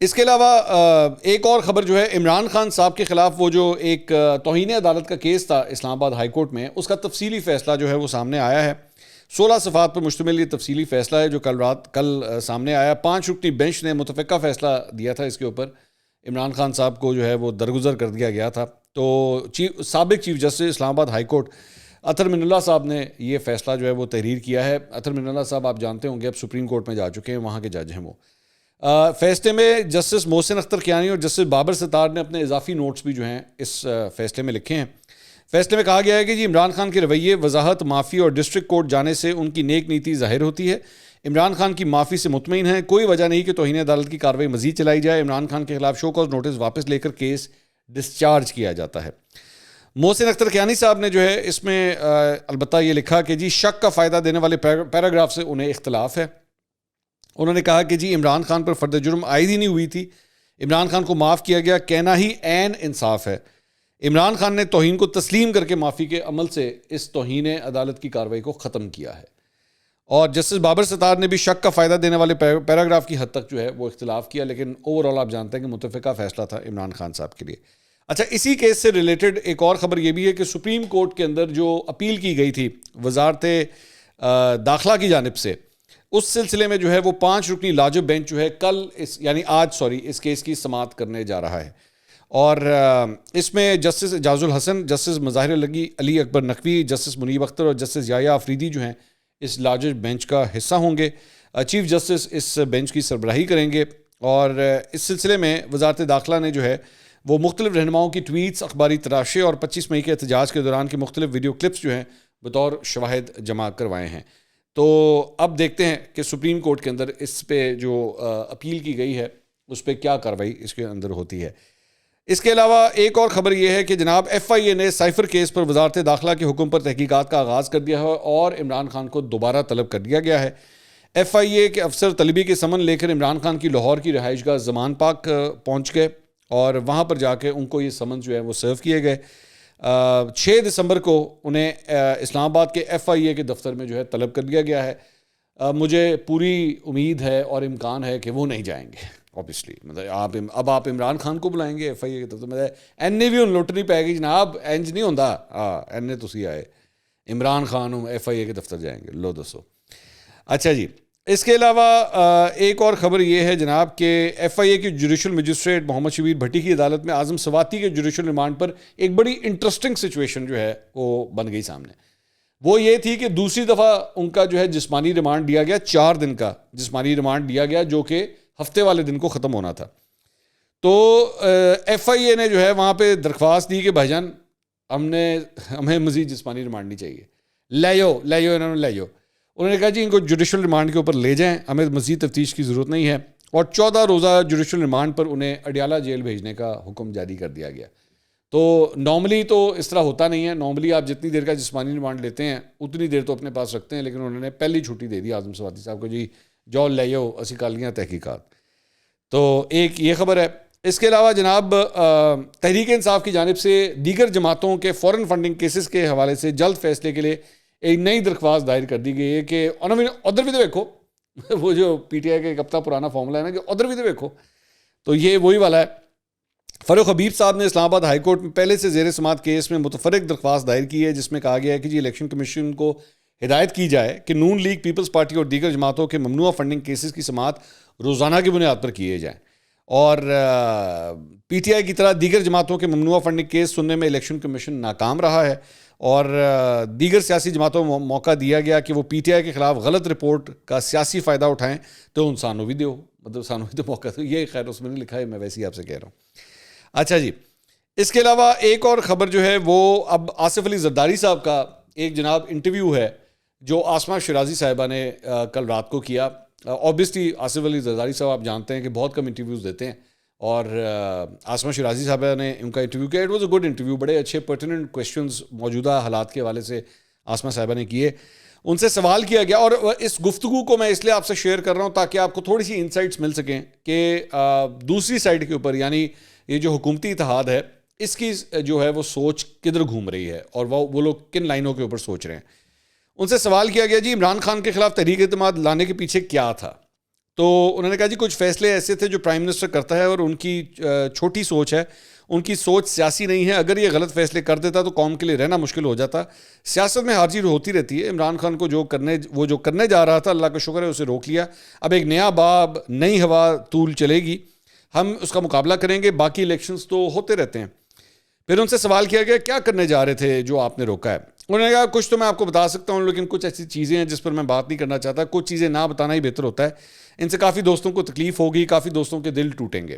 اس کے علاوہ ایک اور خبر جو ہے عمران خان صاحب کے خلاف وہ جو ایک توہین عدالت کا کیس تھا اسلام آباد ہائی کورٹ میں، اس کا تفصیلی فیصلہ جو ہے وہ سامنے آیا ہے. 16 صفحات پر مشتمل یہ تفصیلی فیصلہ ہے جو کل سامنے آیا. 5 رکنی بینچ نے متفقہ فیصلہ دیا تھا اس کے اوپر. عمران خان صاحب کو جو ہے وہ درگزر کر دیا گیا تھا. تو سابق چیف جسٹس اسلام آباد ہائی کورٹ اطہر من اللہ صاحب نے یہ فیصلہ جو ہے وہ تحریر کیا ہے. اطہر من اللہ صاحب آپ جانتے ہوں گے اب سپریم کورٹ میں جا چکے ہیں، وہاں کے جج ہیں وہ. فیصلے میں جسٹس محسن اختر کیانی اور جسٹس بابر ستار نے اپنے اضافی نوٹس بھی جو ہیں اس فیصلے میں لکھے ہیں. فیصلے میں کہا گیا ہے کہ جی عمران خان کے رویے، وضاحت، معافی اور ڈسٹرکٹ کورٹ جانے سے ان کی نیک نیتی ظاہر ہوتی ہے. عمران خان کی معافی سے مطمئن ہیں، کوئی وجہ نہیں کہ توہین عدالت کی کارروائی مزید چلائی جائے. عمران خان کے خلاف شو کاز نوٹس واپس لے کر کیس ڈسچارج کیا جاتا ہے. محسن اختر کیانی صاحب نے جو ہے اس میں البتہ یہ لکھا کہ جی شک کا فائدہ دینے والے پیراگراف سے انہیں اختلاف ہے. انہوں نے کہا کہ جی عمران خان پر فرد جرم عائد ہی نہیں ہوئی تھی، عمران خان کو معاف کیا گیا، کہنا ہی عین انصاف ہے. عمران خان نے توہین کو تسلیم کر کے معافی کے عمل سے اس توہین عدالت کی کارروائی کو ختم کیا ہے. اور جسٹس بابر ستار نے بھی شک کا فائدہ دینے والے پیراگراف کی حد تک جو ہے وہ اختلاف کیا، لیکن اوور آل آپ جانتے ہیں کہ متفقہ فیصلہ تھا عمران خان صاحب کے لیے. اچھا، اسی کیس سے ریلیٹڈ ایک اور خبر یہ بھی ہے کہ سپریم کورٹ کے اندر جو اپیل کی گئی تھی وزارت داخلہ کی جانب سے، اس سلسلے میں جو ہے وہ 5 رکنی لاجب بینچ جو ہے آج اس کیس کی سماعت کرنے جا رہا ہے. اور اس میں جسٹس اعجاز الحسن، جسٹس مظاہر علی اکبر نقوی، جسٹس منیب اختر اور جسٹس یحییٰ آفریدی جو ہیں اس لاجب بینچ کا حصہ ہوں گے. چیف جسٹس اس بینچ کی سربراہی کریں گے. اور اس سلسلے میں وزارت داخلہ نے جو ہے وہ مختلف رہنماؤں کی ٹویٹس، اخباری تراشے اور 25 مئی کے احتجاج کے دوران کے مختلف ویڈیو کلپس جو ہیں بطور شواہد جمع کروائے ہیں. تو اب دیکھتے ہیں کہ سپریم کورٹ کے اندر اس پہ جو اپیل کی گئی ہے اس پہ کیا کارروائی اس کے اندر ہوتی ہے. اس کے علاوہ ایک اور خبر یہ ہے کہ جناب ایف آئی اے نے سائفر کیس پر وزارت داخلہ کے حکم پر تحقیقات کا آغاز کر دیا ہے اور عمران خان کو دوبارہ طلب کر دیا گیا ہے. ایف آئی اے کے افسر طلبی کے سمن لے کر عمران خان کی لاہور کی رہائش گاہ زمان پاک پہنچ گئے اور وہاں پر جا کے ان کو یہ سمن جو ہے وہ سرو کیے گئے. 6 دسمبر کو انہیں اسلام آباد کے ایف آئی اے کے دفتر میں جو ہے طلب کر دیا گیا ہے. مجھے پوری امید ہے اور امکان ہے کہ وہ نہیں جائیں گے اوبیسلی. مطلب اب آپ عمران خان کو بلائیں گے ایف آئی اے کے دفتر میں؟ این نے بھی ان لوٹ نہیں پائے گی جناب، اینج نہیں ہوتا. این نے تسی آئے عمران خان ایف آئی اے کے دفتر جائیں گے، لو دسو. اچھا جی، اس کے علاوہ ایک اور خبر یہ ہے جناب کہ ایف آئی اے کی جوڈیشل مجسٹریٹ محمد شبیر بھٹی کی عدالت میں اعظم سواتی کے جوڈیشل ریمانڈ پر ایک بڑی انٹرسٹنگ سچویشن جو ہے وہ بن گئی سامنے. وہ یہ تھی کہ دوسری دفعہ ان کا جو ہے جسمانی ریمانڈ دیا گیا، 4 دن کا جسمانی ریمانڈ دیا گیا جو کہ ہفتے والے دن کو ختم ہونا تھا. تو ایف آئی اے نے جو ہے وہاں پہ درخواست دی کہ بھائی جان ہمیں مزید جسمانی ریمانڈ نہیں چاہیے، لے جاؤ. انہوں نے کہا جی ان کو جوڈیشل ریمانڈ کے اوپر لے جائیں، ہمیں مزید تفتیش کی ضرورت نہیں ہے. اور 14 روزہ جوڈیشل ریمانڈ پر انہیں اڈیالہ جیل بھیجنے کا حکم جاری کر دیا گیا. تو نارملی تو اس طرح ہوتا نہیں ہے، نارملی آپ جتنی دیر کا جسمانی ریمانڈ لیتے ہیں اتنی دیر تو اپنے پاس رکھتے ہیں، لیکن انہوں نے پہلی چھٹی دے دی اعظم سواتی صاحب کو، جی جاؤ لے جاؤ اسی کالیاں تحقیقات. تو ایک یہ خبر ہے. اس کے علاوہ جناب تحریک انصاف کی جانب سے دیگر جماعتوں کے فورن فنڈنگ کیسز کے حوالے سے جلد فیصلے کے لیے ایک نئی درخواست دائر کر دی گئی ہے کہ ادھر بھی تو دیکھو وہ جو پی ٹی آئی کا ایک ہفتہ پرانا فارمولا ہے نا کہ ادھر بھی تو دیکھو، تو یہ وہی والا ہے. فاروق حبیب صاحب نے اسلام آباد ہائی کورٹ میں پہلے سے زیر سماعت کیس میں متفرق درخواست دائر کی ہے جس میں کہا گیا ہے کہ جی الیکشن کمیشن کو ہدایت کی جائے کہ نون لیگ، پیپلز پارٹی اور دیگر جماعتوں کے ممنوعہ فنڈنگ کیسز کی سماعت روزانہ کی بنیاد پر کیے جائیں. اور پی ٹی آئی کی طرح دیگر جماعتوں کے ممنوعہ فنڈنگ کیس سننے میں الیکشن کمیشن ناکام رہا ہے اور دیگر سیاسی جماعتوں کو موقع دیا گیا کہ وہ پی ٹی آئی کے خلاف غلط رپورٹ کا سیاسی فائدہ اٹھائیں تو انسانوں بھی دو، مطلب انسانوں بھی تو موقع دو. یہ خیر اس میں نہیں لکھا ہے، میں ویسے ہی آپ سے کہہ رہا ہوں. اچھا جی، اس کے علاوہ ایک اور خبر جو ہے وہ اب آصف علی زرداری صاحب کا ایک جناب انٹرویو ہے جو آسمہ شرازی صاحبہ نے کل رات کو کیا. اوبیسلی آصف علی زرداری صاحب آپ جانتے ہیں کہ بہت کم انٹرویوز دیتے ہیں اور آسمہ شرازی صاحبہ نے ان کا انٹرویو کیا. It was a good interview, بڑے اچھے پرٹیننٹ کویشچنز موجودہ حالات کے حوالے سے آسمہ صاحبہ نے کیے. ان سے سوال کیا گیا اور اس گفتگو کو میں اس لیے آپ سے شیئر کر رہا ہوں تاکہ آپ کو تھوڑی سی انسائٹس مل سکیں کہ دوسری سائڈ کے اوپر یعنی یہ جو حکومتی اتحاد ہے اس کی جو ہے وہ سوچ کدھر گھوم رہی ہے اور وہ لوگ کن لائنوں کے اوپر سوچ رہے ہیں. ان سے سوال کیا گیا جی عمران خان کے خلاف تحریک اعتماد لانے کے پیچھے کیا تھا. تو انہوں نے کہا جی کچھ فیصلے ایسے تھے جو پرائم منسٹر کرتا ہے اور ان کی چھوٹی سوچ ہے, ان کی سوچ سیاسی نہیں ہے, اگر یہ غلط فیصلے کر دیتا تو قوم کے لیے رہنا مشکل ہو جاتا. سیاست میں ہار جیت ہوتی رہتی ہے. عمران خان کو جو کرنے جا رہا تھا اللہ کا شکر ہے اسے روک لیا. اب ایک نیا باب, نئی ہوا طول چلے گی, ہم اس کا مقابلہ کریں گے. باقی الیکشنز تو ہوتے رہتے ہیں. پھر ان سے سوال کیا گیا کیا کرنے جا رہے تھے جو آپ نے روکا ہے. انہوں نے کہا کچھ تو میں آپ کو بتا سکتا ہوں لیکن کچھ ایسی چیزیں ہیں جس پر میں بات نہیں کرنا چاہتا, کچھ چیزیں نہ بتانا ہی بہتر ہوتا ہے. ان سے کافی دوستوں کو تکلیف ہوگی, کافی دوستوں کے دل ٹوٹیں گے.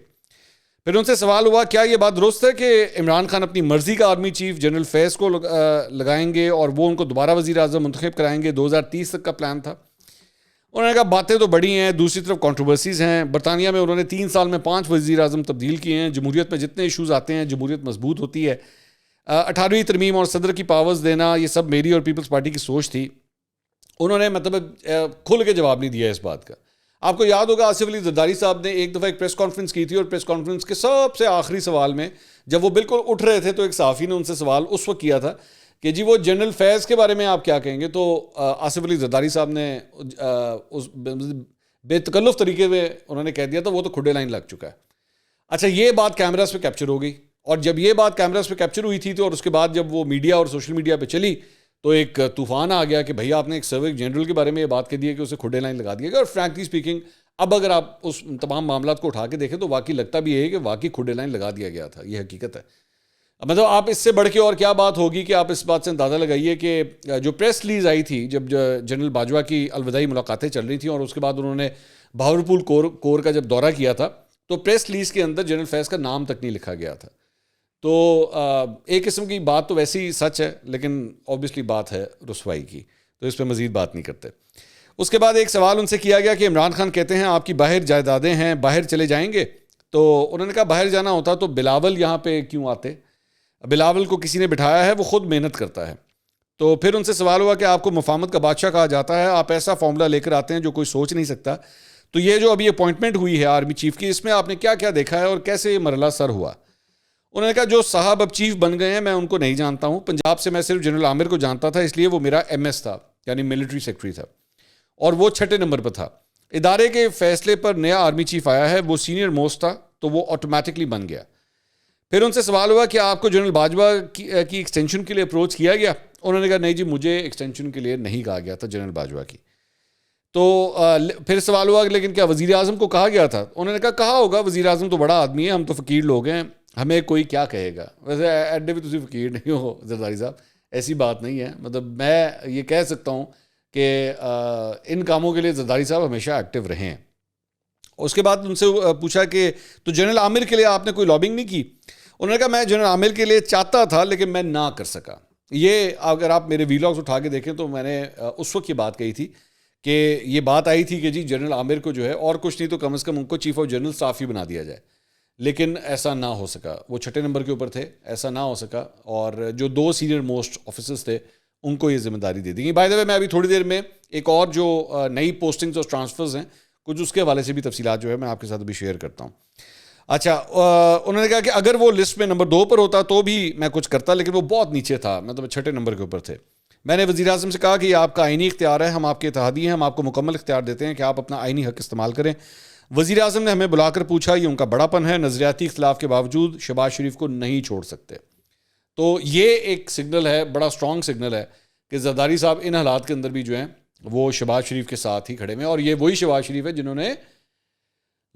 پھر ان سے سوال ہوا کیا یہ بات درست ہے کہ عمران خان اپنی مرضی کا آرمی چیف جنرل فیض کو لگائیں گے اور وہ ان کو دوبارہ وزیر اعظم منتخب کرائیں گے. 2030 تک کا پلان تھا. انہوں نے کہا باتیں تو بڑی ہیں, دوسری طرف کنٹروورسیز ہیں. برطانیہ میں انہوں نے 3 سال میں 5 وزیر اعظم تبدیل کیے ہیں. جمہوریت میں جتنے ایشوز آتے ہیں جمہوریت مضبوط ہوتی ہے. 18ویں ترمیم اور صدر کی پاورز دینا یہ سب میری اور پیپلز پارٹی کی سوچ تھی. انہوں نے کھل کے جواب نہیں دیا اس بات کا. آپ کو یاد ہوگا آصف علی زرداری صاحب نے ایک دفعہ ایک پریس کانفرنس کی تھی اور پریس کانفرنس کے سب سے آخری سوال میں جب وہ بالکل اٹھ رہے تھے تو ایک صحافی نے ان سے سوال اس وقت کیا تھا کہ جی وہ جنرل فیض کے بارے میں آپ کیا کہیں گے. تو آصف علی زرداری صاحب نے اس بے تکلف طریقے میں انہوں نے کہہ دیا تھا وہ تو کھڈے لائن لگ چکا ہے. اچھا یہ بات کیمراز پہ کیپچر ہو گئی, اور جب یہ بات کیمراز پہ کیپچر ہوئی تھی تو اور اس کے بعد جب وہ میڈیا اور سوشل میڈیا پہ چلی تو ایک طوفان آ گیا کہ بھئی آپ نے ایک سروے جنرل کے بارے میں یہ بات کہہ دی ہے کہ اسے کھڈے لائن لگا دیا گیا. اور فرینکلی اسپیکنگ اب اگر آپ اس تمام معاملات کو اٹھا کے دیکھیں تو واقعی لگتا بھی ہے کہ واقعی کھڈے لائن لگا دیا گیا تھا. یہ حقیقت ہے. مطلب آپ اس سے بڑھ کے اور کیا بات ہوگی کہ آپ اس بات سے اندازہ لگائیے کہ جو پریس ریلیز آئی تھی جب جنرل باجوہ کی الوداعی ملاقاتیں چل رہی تھیں اور اس کے بعد انہوں نے بہاولپور کور کا جب دورہ کیا تھا تو پریس ریلیز کے اندر جنرل فیض کا نام تک نہیں لکھا گیا تھا. تو ایک قسم کی بات تو ویسے ہی سچ ہے لیکن اوبیسلی بات ہے رسوائی کی, تو اس پہ مزید بات نہیں کرتے. اس کے بعد ایک سوال ان سے کیا گیا کہ عمران خان کہتے ہیں آپ کی باہر جائیدادیں ہیں, باہر چلے جائیں گے. تو انہوں نے کہا باہر جانا ہوتا تو بلاول یہاں پہ کیوں آتے, بلاول کو کسی نے بٹھایا ہے, وہ خود محنت کرتا ہے. تو پھر ان سے سوال ہوا کہ آپ کو مفاہمت کا بادشاہ کہا جاتا ہے, آپ ایسا فارمولا لے کر آتے ہیں جو کوئی سوچ نہیں سکتا. تو یہ جو ابھی اپوائنٹمنٹ ہوئی ہے آرمی چیف کی, اس میں آپ نے کیا کیا دیکھا ہے اور کیسے یہ مرحلہ سر ہوا. انہوں نے کہا جو صاحب اب چیف بن گئے ہیں میں ان کو نہیں جانتا ہوں. پنجاب سے میں صرف جنرل عامر کو جانتا تھا, اس لیے وہ میرا MS تھا یعنی ملٹری سیکرٹری تھا اور وہ 6 نمبر پر تھا. ادارے کے فیصلے پر نیا آرمی چیف آیا ہے, وہ سینئر موسٹ تھا تو وہ آٹومیٹکلی بن گیا. پھر ان سے سوال ہوا کہ آپ کو جنرل باجوہ کی ایکسٹینشن کے لیے اپروچ کیا گیا. انہوں نے کہا نہیں جی مجھے ایکسٹینشن کے لیے نہیں کہا گیا تھا جنرل باجوہ کی. تو پھر سوال ہوا کہ کیا وزیر اعظم کو کہا گیا تھا. انہوں نے کہا ہوگا, وزیر اعظم تو بڑا آدمی ہے, ہم تو فقیر لوگ ہیں, ہمیں کوئی کیا کہے گا. ویسے ایڈے بھی تسی فقیر نہیں ہو زرداری صاحب, ایسی بات نہیں ہے. مطلب میں یہ کہہ سکتا ہوں کہ ان کاموں کے لیے زرداری صاحب ہمیشہ ایکٹیو رہے ہیں. اس کے بعد ان سے پوچھا کہ تو جنرل عامر کے لیے آپ نے کوئی لابنگ نہیں کی. انہوں نے کہا میں جنرل عامر کے لیے چاہتا تھا لیکن میں نہ کر سکا. یہ اگر آپ میرے ویلاگز اٹھا کے دیکھیں تو میں نے اس وقت یہ بات کہی تھی کہ یہ بات آئی تھی کہ جی جنرل عامر کو جو ہے اور کچھ نہیں تو کم از کم ان کو چیف آف جنرل اسٹاف ہی بنا دیا جائے, لیکن ایسا نہ ہو سکا. وہ 6 نمبر کے اوپر تھے, ایسا نہ ہو سکا, اور جو 2 سینئر موسٹ آفیسرز تھے ان کو یہ ذمہ داری دے دی گئی. بائی دا وے میں ابھی تھوڑی دیر میں ایک اور جو نئی پوسٹنگز اور ٹرانسفرز ہیں کچھ اس کے حوالے سے بھی تفصیلات جو ہے میں آپ کے ساتھ ابھی شیئر کرتا ہوں. اچھا انہوں نے کہا کہ اگر وہ لسٹ میں نمبر 2 پر ہوتا تو بھی میں کچھ کرتا, لیکن وہ بہت نیچے تھا, مطلب 6 نمبر کے اوپر تھے. میں نے وزیر اعظم سے کہا کہ یہ آپ کا آئینی اختیار ہے, ہم آپ کے اتحادی ہیں, ہم آپ کو مکمل اختیار دیتے ہیں کہ آپ اپنا آئینی حق استعمال کریں. وزیر اعظم نے ہمیں بلا کر پوچھا, یہ ان کا بڑا پن ہے, نظریاتی اختلاف کے باوجود شہباز شریف کو نہیں چھوڑ سکتے. تو یہ ایک سگنل ہے, بڑا اسٹرانگ سگنل ہے کہ زرداری صاحب ان حالات کے اندر بھی جو ہیں وہ شہباز شریف کے ساتھ ہی کھڑے ہوئے ہیں. اور یہ وہی شہباز شریف ہے جنہوں نے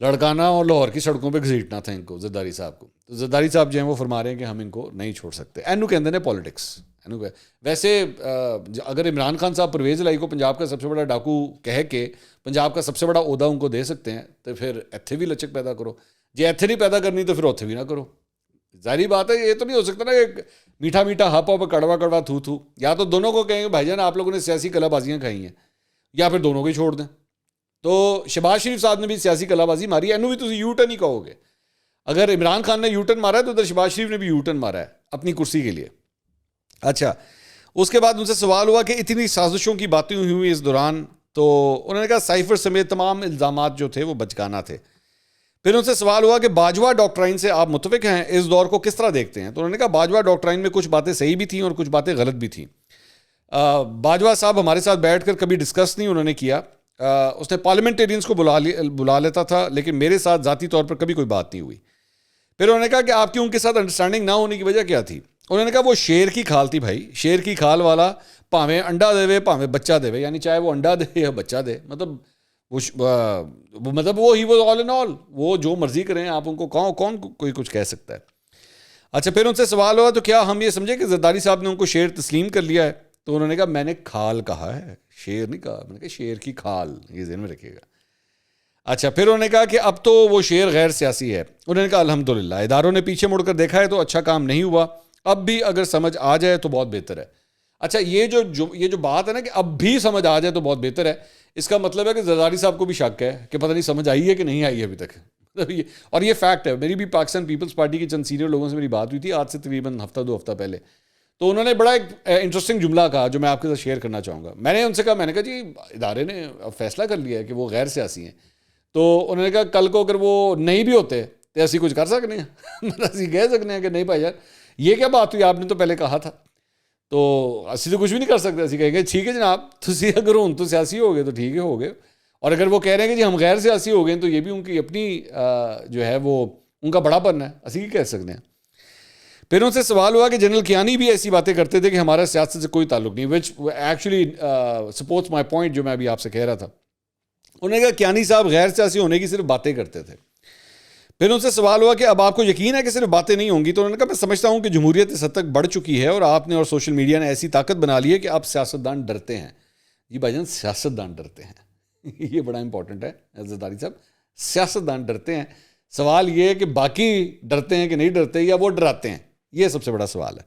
لڑکانا اور لاہور کی سڑکوں پہ گھسیٹنا تھا ان کو, زرداری صاحب کو. تو زرداری صاحب جو ہیں وہ فرما رہے ہیں کہ ہم ان کو نہیں چھوڑ سکتے. اینو کہتے ہیں پالیٹکس. ویسے اگر عمران خان صاحب پرویز الہی کو پنجاب کا سب سے بڑا ڈاکو کہہ کے پنجاب کا سب سے بڑا عہدہ ان کو دے سکتے ہیں تو پھر ایتھے بھی لچک پیدا کرو. جی ایتھے نہیں پیدا کرنی تو پھر اوتھے بھی نہ کرو. ظاہری بات ہے, یہ تو نہیں ہو سکتا نا کہ میٹھا میٹھا ہپ ہپ کڑوا کڑوا تھو تھو. یا تو دونوں کو کہیں گے بھائی جان آپ لوگوں نے سیاسی کلا بازیاں کھائی ہیں, یا پھر دونوں کو ہی چھوڑ دیں. تو شہباز شریف صاحب نے بھی سیاسی کلا بازی ماری, اینو بھی تسی یو ٹرن ہی کہو گے. اگر عمران خان نے یو ٹرن مارا ہے تو ادھر شہباز شریف نے بھی یو ٹرن مارا ہے اپنی کرسی کے لیے. اچھا اس کے بعد ان سے سوال ہوا کہ اتنی سازشوں کی باتیں ہوئی اس دوران, تو انہوں نے کہا سائفر سمیت تمام الزامات جو تھے وہ بچکانہ تھے. پھر ان سے سوال ہوا کہ باجوہ ڈاکٹرائن سے آپ متفق ہیں, اس دور کو کس طرح دیکھتے ہیں. تو انہوں نے کہا باجوہ ڈاکٹرائن میں کچھ باتیں صحیح بھی تھیں اور کچھ باتیں غلط بھی تھیں. باجوہ صاحب ہمارے ساتھ بیٹھ کر کبھی ڈسکس نہیں انہوں نے کیا, اس نے پارلیمنٹیرینس کو بلا لیتا تھا، لیکن میرے ساتھ ذاتی طور پر کبھی کوئی بات نہیں ہوئی. پھر انہوں نے کہا کہ آپ کی ان کے ساتھ انڈرسٹینڈنگ نہ ہونے کی وجہ کیا تھی؟ انہوں نے کہا وہ شیر کی کھال تھی بھائی، شیر کی کھال والا پاویں انڈا دے پاویں بچہ دے، یعنی چاہے وہ انڈا دے یا بچہ دے، مطلب وہ ہی وہ آل ان آل، وہ جو مرضی کریں آپ ان کو کون کوئی کچھ کہہ سکتا ہے. اچھا پھر ان سے سوال ہوا تو کیا ہم یہ سمجھے کہ زرداری صاحب نے ان کو شیر تسلیم کر لیا ہے؟ تو انہوں نے کہا میں نے کھال کہا ہے، شیر نہیں کہا، میں نے کہا شیر کی کھال، یہ ذہن میں رکھیے گا. اچھا پھر انہوں نے کہا کہ اب تو وہ شیر غیر سیاسی ہے. انہوں نے کہا الحمدللہ اداروں نے پیچھے مڑ کر دیکھا ہے تو اچھا کام نہیں ہوا، اب بھی اگر سمجھ آ جائے تو بہت بہتر ہے. اچھا یہ جو بات ہے نا کہ اب بھی سمجھ آ جائے تو بہت بہتر ہے، اس کا مطلب ہے کہ زرداری صاحب کو بھی شک ہے کہ پتہ نہیں سمجھ آئی ہے کہ نہیں آئی ہے ابھی تک. اور یہ فیکٹ ہے. میری بھی پاکستان پیپلز پارٹی کے چند سینئر لوگوں سے میری بات ہوئی تھی آج سے تقریباً ہفتہ 2 ہفتہ پہلے، تو انہوں نے بڑا ایک انٹرسٹنگ جملہ کہا جو میں آپ کے ساتھ شیئر کرنا چاہوں گا. میں نے ان سے کہا جی ادارے نے فیصلہ کر لیا ہے کہ وہ غیر سیاسی ہیں، تو انہوں نے کہا کل کو اگر وہ نہیں بھی ہوتے تو ایسی کچھ کر سکتے ہیں، مطلب اسی کہہ سکتے ہیں کہ نہیں بھائی یار یہ کیا بات ہوئی، آپ نے تو پہلے کہا تھا. تو اسی تو کچھ بھی نہیں کر سکتے، اسی کہیں گے ٹھیک ہے جناب تسی اگر ہوں تو سیاسی ہو گئے تو ٹھیک ہے ہو گئے، اور اگر وہ کہہ رہے ہیں کہ جی ہم غیر سیاسی ہو گئے تو یہ بھی ان کی اپنی جو ہے وہ ان کا بڑا پن ہے، اسی کی کہہ سکتے ہیں. پھر ان سے سوال ہوا کہ جنرل کیانی بھی ایسی باتیں کرتے تھے کہ ہمارا سیاست سے کوئی تعلق نہیں، which actually sports my point جو میں ابھی آپ سے کہہ رہا تھا. انہوں نے کہا کیانی صاحب غیر سیاسی ہونے کی صرف باتیں کرتے تھے. پھر ان سے سوال ہوا کہ اب آپ کو یقین ہے کہ صرف باتیں نہیں ہوں گی؟ تو انہوں نے کہا میں سمجھتا ہوں کہ جمہوریت اس حد تک بڑھ چکی ہے اور آپ نے اور سوشل میڈیا نے ایسی طاقت بنا لی ہے کہ اب سیاستدان ڈرتے ہیں. جی بھائی جان سیاستدان ڈرتے ہیں یہ بڑا امپورٹنٹ ہے زرداری صاحب، سیاستدان ڈرتے ہیں. سوال یہ ہے کہ باقی ڈرتے ہیں کہ نہیں ڈرتے یا وہ ڈراتے ہیں، یہ سب سے بڑا سوال ہے.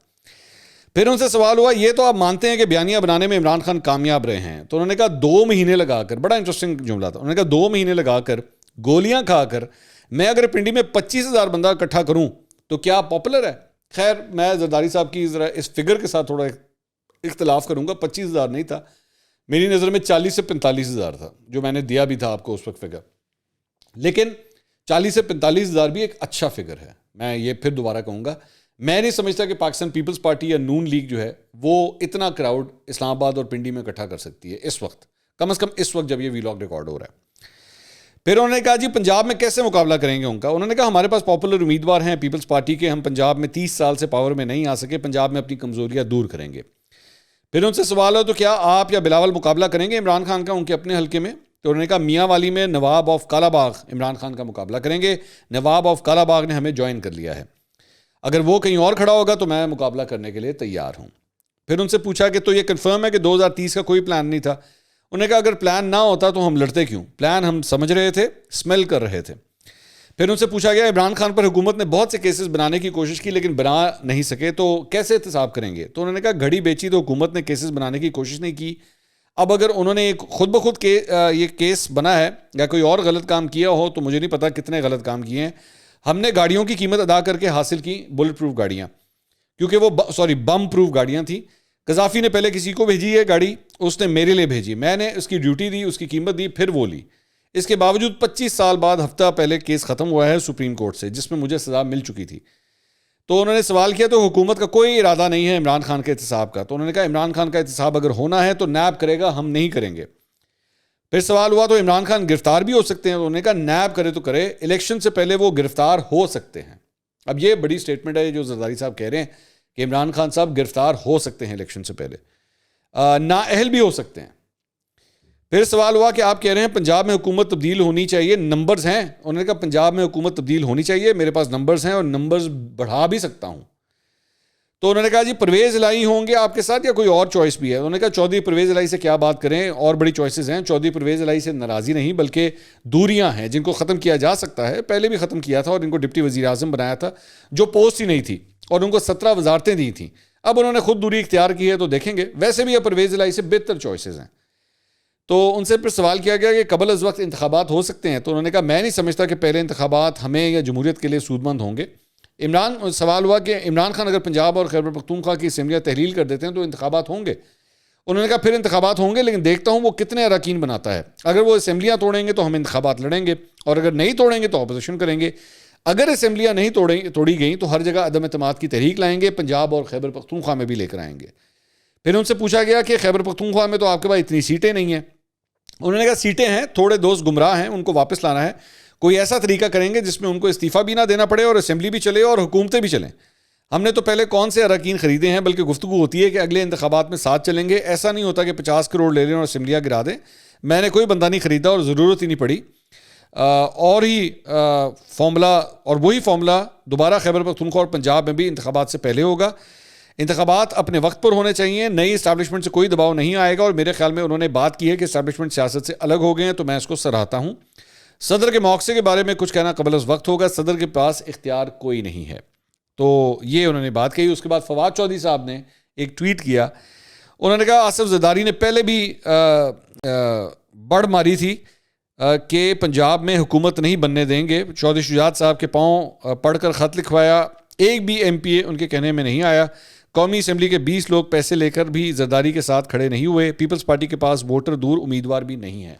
پھر ان سے سوال ہوا یہ تو آپ مانتے ہیں کہ بیانیہ بنانے میں عمران خان کامیاب رہے ہیں؟ تو انہوں نے کہا 2 مہینے لگا کر، بڑا انٹرسٹنگ جملہ تھا، انہوں نے کہا 2 مہینے لگا کر گولیاں کھا کر میں اگر پنڈی میں 25,000 بندہ اکٹھا کروں تو کیا پاپولر ہے؟ خیر میں زرداری صاحب کی ذرا اس فگر کے ساتھ تھوڑا اختلاف کروں گا. 25,000 نہیں تھا، میری نظر میں 40 سے 45,000 تھا جو میں نے دیا بھی تھا آپ کو اس وقت فگر، لیکن 40 سے 45,000 بھی ایک اچھا فگر ہے. میں یہ پھر دوبارہ کہوں گا، میں نہیں سمجھتا کہ پاکستان پیپلز پارٹی یا نون لیگ جو ہے وہ اتنا کراؤڈ اسلام آباد اور پنڈی میں اکٹھا کر سکتی ہے اس وقت، کم از کم اس وقت جب یہ ویلاگ ریکارڈ ہو رہا ہے. پھر انہوں نے کہا جی پنجاب میں کیسے مقابلہ کریں گے ان کا؟ انہوں نے کہا ہمارے پاس پاپولر امیدوار ہیں پیپلز پارٹی کے، ہم پنجاب میں 30 سال سے پاور میں نہیں آ سکے، پنجاب میں اپنی کمزوریاں دور کریں گے. پھر ان سے سوال ہو تو کیا آپ یا بلاول مقابلہ کریں گے عمران خان کا ان کے اپنے حلقے میں؟ تو انہوں نے کہا میاں والی میں نواب آف کالا باغ عمران خان کا مقابلہ کریں گے، نواب آف کالا باغ نے ہمیں جوائن کر لیا ہے، اگر وہ کہیں اور کھڑا ہوگا تو میں مقابلہ کرنے کے لیے تیار ہوں. پھر ان سے پوچھا کہ تو یہ کنفرم ہے کہ 2030 کا کوئی پلان نہیں تھا؟ انہوں نے کہا اگر پلان نہ ہوتا تو ہم لڑتے کیوں، پلان ہم سمجھ رہے تھے، اسمیل کر رہے تھے. پھر ان سے پوچھا گیا عمران خان پر حکومت نے بہت سے کیسز بنانے کی کوشش کی لیکن بنا نہیں سکے تو کیسے احتساب کریں گے؟ تو انہوں نے کہا گھڑی بیچی تو حکومت نے کیسز بنانے کی کوشش نہیں کی، اب اگر انہوں نے خود بخود یہ کیس بنا ہے یا کوئی اور غلط کام کیا ہو تو مجھے نہیں پتا کتنے غلط کام کیے ہیں. ہم نے گاڑیوں کی قیمت ادا کر کے حاصل کی بلٹ پروف گاڑیاں، کیونکہ وہ بم پروف گاڑیاں تھیں. قذافی نے پہلے کسی کو بھیجی ہے گاڑی، اس نے میرے لیے بھیجی، میں نے اس کی ڈیوٹی دی، اس کی قیمت دی، پھر وہ لی. اس کے باوجود 25 سال بعد ہفتہ پہلے کیس ختم ہوا ہے سپریم کورٹ سے جس میں مجھے سزا مل چکی تھی. تو انہوں نے سوال کیا تو حکومت کا کوئی ارادہ نہیں ہے عمران خان کے احتساب کا؟ تو انہوں نے کہا عمران خان کا احتساب اگر ہونا ہے تو نیب کرے گا، ہم نہیں کریں گے. پھر سوال ہوا تو عمران خان گرفتار بھی ہو سکتے ہیں؟ تو انہوں نے کہا نیب کرے تو کرے، الیکشن سے پہلے وہ گرفتار ہو سکتے ہیں. اب یہ بڑی سٹیٹمنٹ ہے جو زرداری صاحب کہہ رہے ہیں کہ عمران خان صاحب گرفتار ہو سکتے ہیں الیکشن سے پہلے، نااہل بھی ہو سکتے ہیں. پھر سوال ہوا کہ آپ کہہ رہے ہیں پنجاب میں حکومت تبدیل ہونی چاہیے، نمبرز ہیں؟ انہوں نے کہا پنجاب میں حکومت تبدیل ہونی چاہیے، میرے پاس نمبرز ہیں اور نمبرز بڑھا بھی سکتا ہوں. تو انہوں نے کہا جی پرویز الہی ہوں گے آپ کے ساتھ یا کوئی اور چوائس بھی ہے؟ انہوں نے کہا چودھری پرویز الہی سے کیا بات کریں، اور بڑی چوائسز ہیں. چودھری پرویز الہی سے ناراضی نہیں بلکہ دوریاں ہیں جن کو ختم کیا جا سکتا ہے، پہلے بھی ختم کیا تھا اور ان کو ڈپٹی وزیر اعظم بنایا تھا جو پوسٹ ہی نہیں تھی اور ان کو 17 وزارتیں دی تھیں. اب انہوں نے خود دوری اختیار کی ہے تو دیکھیں گے، ویسے بھی اب پرویز الہی سے بہتر چوائسز ہیں. تو ان سے پھر سوال کیا گیا کہ قبل از وقت انتخابات ہو سکتے ہیں؟ تو انہوں نے کہا میں نہیں سمجھتا کہ پہلے انتخابات ہمیں یا جمہوریت کے لیے سود مند ہوں گے. سوال ہوا کہ عمران خان اگر پنجاب اور خیبر پختونخوا کی اسمبلیاں تحلیل کر دیتے ہیں تو انتخابات ہوں گے؟ انہوں نے کہا پھر انتخابات ہوں گے لیکن دیکھتا ہوں وہ کتنے اراکین بناتا ہے، اگر وہ اسمبلیاں توڑیں گے تو ہم انتخابات لڑیں گے اور اگر نہیں توڑیں گے تو اپوزیشن کریں گے. اگر اسمبلیاں نہیں توڑی گئیں تو ہر جگہ عدم اعتماد کی تحریک لائیں گے، پنجاب اور خیبر پختونخوا میں بھی لے کر آئیں گے. پھر ان سے پوچھا گیا کہ خیبر پختونخوا میں تو آپ کے پاس اتنی سیٹیں نہیں ہیں، انہوں نے کہا سیٹیں ہیں, تھوڑے دوست گمراہ ہیں, ان کو واپس لانا ہے, کوئی ایسا طریقہ کریں گے جس میں ان کو استعفیٰ بھی نہ دینا پڑے اور اسمبلی بھی چلے اور حکومتیں بھی چلیں. ہم نے تو پہلے کون سے اراکین خریدے ہیں, بلکہ گفتگو ہوتی ہے کہ اگلے انتخابات میں ساتھ چلیں گے. ایسا نہیں ہوتا کہ 50 کروڑ لے لیں اور اسمبلیاں گرا دیں. میں نے کوئی بندہ نہیں خریدا اور ضرورت ہی نہیں پڑی. اور ہی فارمولا, اور وہی فارمولا دوبارہ خیبر پختونخوا اور پنجاب میں بھی انتخابات سے پہلے ہوگا. انتخابات اپنے وقت پر ہونے چاہیے, نئی اسٹیبلشمنٹ سے کوئی دباؤ نہیں آئے گا, اور میرے خیال میں انہوں نے بات کی ہے کہ اسٹیبلشمنٹ سیاست سے الگ ہو گئے ہیں, تو میں اس کو سراہتا ہوں. صدر کے مواقع کے بارے میں کچھ کہنا قبل از وقت ہوگا, صدر کے پاس اختیار کوئی نہیں ہے. تو یہ انہوں نے بات کہی. اس کے بعد فواد چودھری صاحب نے ایک ٹویٹ کیا. انہوں نے کہا آصف زرداری نے پہلے بھی بڑھ ماری تھی کہ پنجاب میں حکومت نہیں بننے دیں گے. چودھری شجاعت صاحب کے پاؤں پڑھ کر خط لکھوایا, ایک بھی ایم پی اے ان کے کہنے میں نہیں آیا. قومی اسمبلی کے 20 لوگ پیسے لے کر بھی زرداری کے ساتھ کھڑے نہیں ہوئے. پیپلز پارٹی کے پاس ووٹر دور, امیدوار بھی نہیں ہے.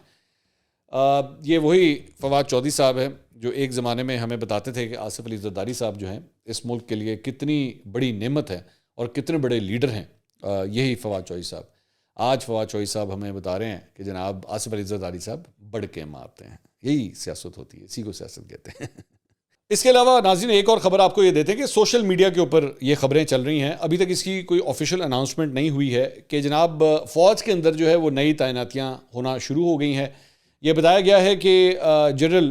یہ وہی فواد چودھری صاحب ہیں جو ایک زمانے میں ہمیں بتاتے تھے کہ آصف علی زرداری صاحب جو ہیں اس ملک کے لیے کتنی بڑی نعمت ہے اور کتنے بڑے لیڈر ہیں. یہی فواد چودھری صاحب. آج فواد چودھری صاحب ہمیں بتا رہے ہیں کہ جناب آصف علی زرداری صاحب بڑھ کے مارتے ہیں. یہی سیاست ہوتی ہے, اسی کو سیاست کہتے ہیں. اس کے علاوہ ناظرین ایک اور خبر آپ کو یہ دیتے ہیں کہ سوشل میڈیا کے اوپر یہ خبریں چل رہی ہیں. ابھی تک اس کی کوئی آفیشیل اناؤنسمنٹ نہیں ہوئی ہے کہ جناب فوج کے اندر جو ہے وہ نئی تعیناتیاں ہونا شروع ہو گئی ہیں. یہ بتایا گیا ہے کہ جنرل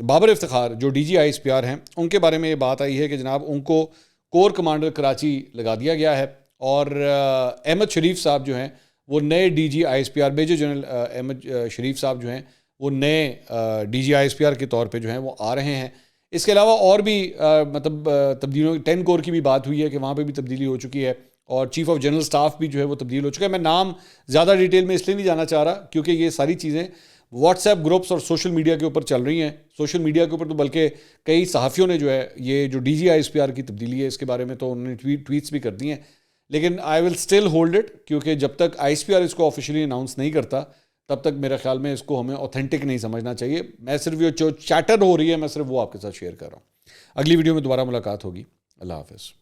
بابر افتخار جو D G I S P R ہیں, ان کے بارے میں یہ بات آئی ہے کہ جناب ان کو کور کمانڈر کراچی لگا دیا گیا ہے, اور احمد شریف صاحب جو ہیں وہ نئے D G I S P R, major general Ahmed Sharif Sahab جو ہیں وہ نئے D G I S P R کے طور پہ جو ہیں وہ آ رہے ہیں. اس کے علاوہ اور بھی مطلب تبدیلیوں 10 کور کی بھی بات ہوئی ہے کہ وہاں پہ بھی تبدیلی ہو چکی ہے, اور چیف آف جنرل سٹاف بھی جو ہے وہ تبدیل ہو چکا ہے. میں نام زیادہ ڈیٹیل میں اس لیے نہیں جانا چاہ رہا کیونکہ یہ ساری چیزیں واٹس ایپ گروپس اور سوشل میڈیا کے اوپر چل رہی ہیں. سوشل میڈیا کے اوپر تو بلکہ کئی صحافیوں نے جو ہے یہ جو D G I S P R کی تبدیلی ہے اس کے بارے میں تو انہوں نے ٹویٹس بھی کر دی ہیں, لیکن آئی ول اسٹل ہولڈ اٹ, کیونکہ جب تک آئی ایس پی آر اس کو آفیشیلی اناؤنس نہیں کرتا تب تک میرے خیال میں اس کو ہمیں اوتھینٹک نہیں سمجھنا چاہیے. میں صرف یہ جو چیٹر ہو رہی ہے میں صرف وہ آپ کے ساتھ شیئر کر رہا ہوں. اگلی ویڈیو میں دوبارہ ملاقات ہوگی. اللہ حافظ.